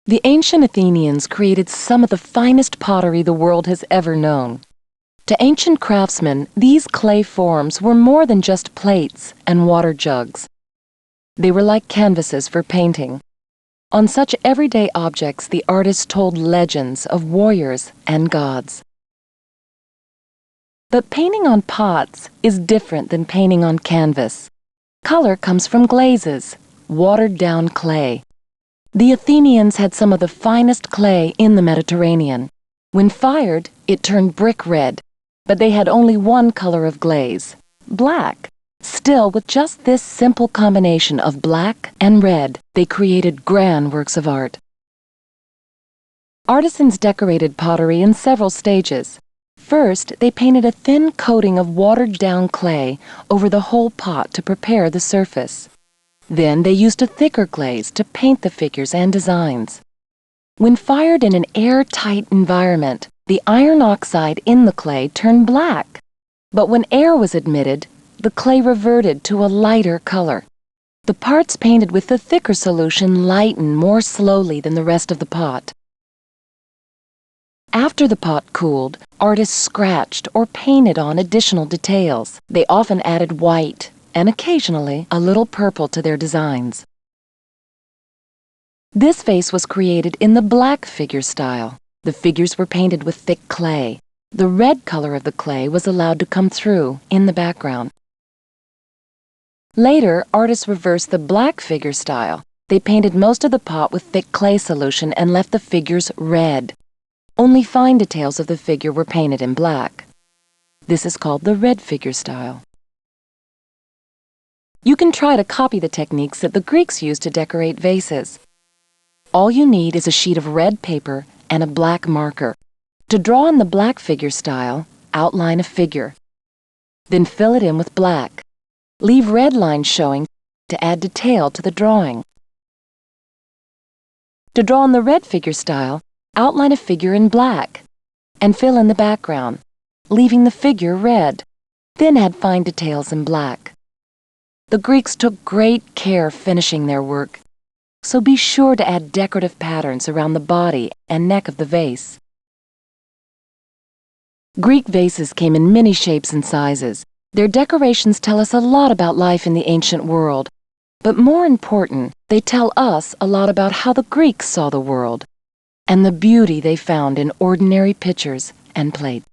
The ancient Athenians created some of the finest pottery the world has ever known. To ancient craftsmen, these clay forms were more than just plates and water jugs. They were like canvases for painting. On such everyday objects, the artists told legends of warriors and gods. But painting on pots is different than painting on canvas. Color comes from glazes, watered-down clay. The Athenians had some of the finest clay in the Mediterranean. When fired, it turned brick red, but they had only one color of glaze, black. Still, with just this simple combination of black and red, they created grand works of art. Artisans decorated pottery in several stages. First, they painted a thin coating of watered-down clay over the whole pot to prepare the surface. Then they used a thicker glaze to paint the figures and designs. When fired in an airtight environment, the iron oxide in the clay turned black. But when air was admitted, the clay reverted to a lighter color. The parts painted with the thicker solution lighten more slowly than the rest of the pot. After the pot cooled, artists scratched or painted on additional details. They often added white and occasionally a little purple to their designs. This vase was created in the black figure style. The figures were painted with thick clay. The red color of the clay was allowed to come through in the background. Later, artists reversed the black figure style. They painted most of the pot with thick clay solution and left the figures red. Only fine details of the figure were painted in black. This is called the red figure style. You can try to copy the techniques that the Greeks used to decorate vases. All you need is a sheet of red paper and a black marker. To draw in the black figure style, outline a figure. Then fill it in with black. Leave red lines showing to add detail to the drawing. To draw in the red figure style, outline a figure in black and fill in the background, leaving the figure red. Then add fine details in black. The Greeks took great care finishing their work, so be sure to add decorative patterns around the body and neck of the vase. Greek vases came in many shapes and sizes. Their decorations tell us a lot about life in the ancient world, but more important, they tell us a lot about how the Greeks saw the world and the beauty they found in ordinary pitchers and plates.